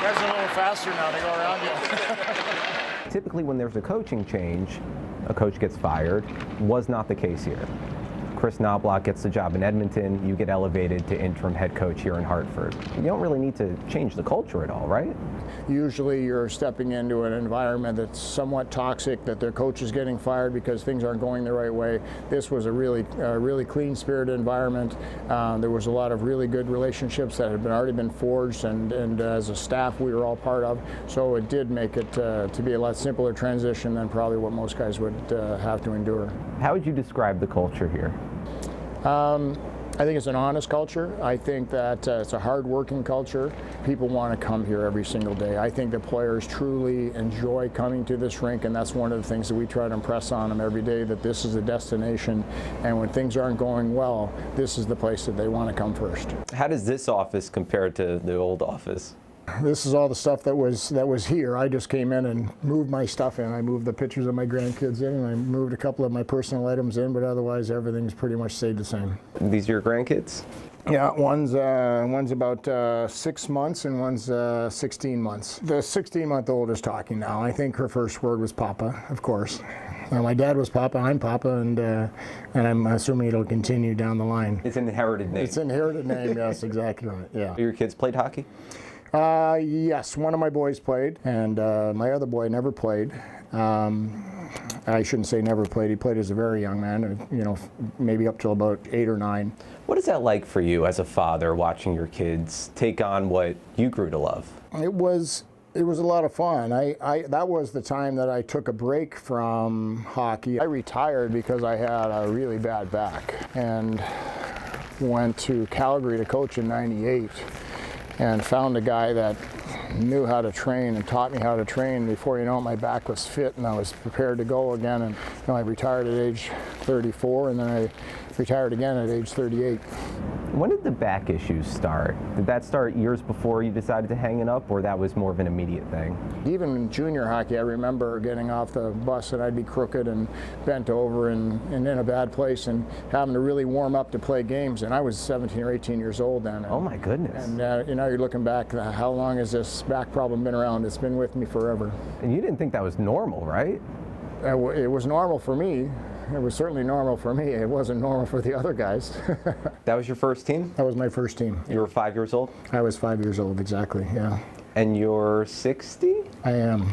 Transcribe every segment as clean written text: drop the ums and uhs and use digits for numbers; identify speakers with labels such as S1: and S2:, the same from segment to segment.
S1: guys are a little faster now. They go around you.
S2: Typically when there's a coaching change, a coach gets fired. Was not the case here. Chris Knobloch gets the job in Edmonton, you get elevated to interim head coach here in Hartford. You don't really need to change the culture at all, right?
S1: Usually you're stepping into an environment that's somewhat toxic, that their coach is getting fired because things aren't going the right way. This was a really clean-spirited environment. There was a lot of really good relationships that had already been forged, and as a staff we were all part of. So it did make it to be a lot simpler transition than probably what most guys would have to endure.
S2: How would you describe the culture here?
S1: I think it's an honest culture. I think that it's a hard-working culture. People want to come here every single day. I think the players truly enjoy coming to this rink, and that's one of the things that we try to impress on them every day, that this is a destination, and when things aren't going well, this is the place that they want to come first.
S2: How does this office compare to the old office?
S1: This is all the stuff that was here. I just came in and moved my stuff in. I moved the pictures of my grandkids in, and I moved a couple of my personal items in, but otherwise everything's pretty much stayed the same.
S2: These are your grandkids?
S1: Yeah, one's about 6 months and one's 16 months. The 16-month-old is talking now. I think her first word was Papa, of course. My dad was Papa, I'm Papa, and I'm assuming it'll continue down the line.
S2: It's an inherited name.
S1: It's an inherited name, yes, exactly right, yeah.
S2: Your kids played hockey?
S1: Yes, one of my boys played, and my other boy never played. I shouldn't say never played. He played as a very young man, maybe up till about 8 or 9.
S2: What is that like for you as a father, watching your kids take on what you grew to love?
S1: It was a lot of fun. That was the time that I took a break from hockey. I retired because I had a really bad back and went to Calgary to coach in '98. And found a guy that knew how to train and taught me how to train. Before you know it, my back was fit and I was prepared to go again. And I retired at age 34, and then I retired again at age 38.
S2: When did the back issues start? Did that start years before you decided to hang it up, or that was more of an immediate thing?
S1: Even in junior hockey, I remember getting off the bus and I'd be crooked and bent over and in a bad place and having to really warm up to play games. And I was 17 or 18 years old then.
S2: Oh my goodness.
S1: And you're looking back, how long has this back problem been around? It's been with me forever.
S2: And you didn't think that was normal, right?
S1: It was normal for me. It was certainly normal for me. It wasn't normal for the other guys.
S2: That was your first team?
S1: That was my first team.
S2: You were 5 years old?
S1: I was 5 years old, exactly, yeah.
S2: And you're 60?
S1: I am,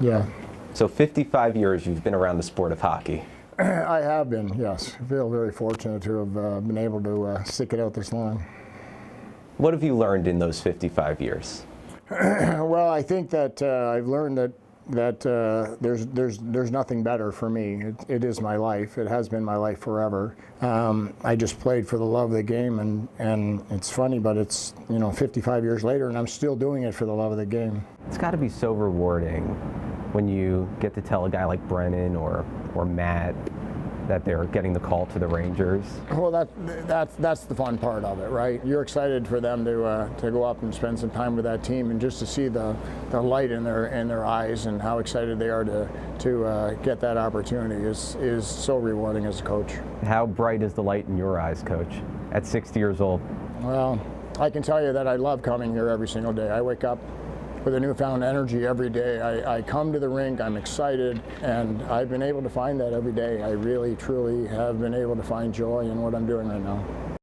S1: yeah.
S2: So 55 years you've been around the sport of hockey.
S1: I have been, yes. I feel very fortunate to have been able to stick it out this long.
S2: What have you learned in those 55 years?
S1: Well, I think that I've learned that there's nothing better for me. It is my life. It has been my life forever. I just played for the love of the game, and it's funny, but it's 55 years later, and I'm still doing it for the love of the game.
S2: It's got to be so rewarding when you get to tell a guy like Brennan or Matt that they're getting the call to the Rangers.
S1: Well, that's the fun part of it, right? You're excited for them to go up and spend some time with that team, and just to see the light in their eyes and how excited they are to get that opportunity is so rewarding as a coach.
S2: How bright is the light in your eyes, Coach, at 60 years old?
S1: Well, I can tell you that I love coming here every single day. I wake up with a newfound energy every day. I come to the rink, I'm excited, and I've been able to find that every day. I really, truly have been able to find joy in what I'm doing right now.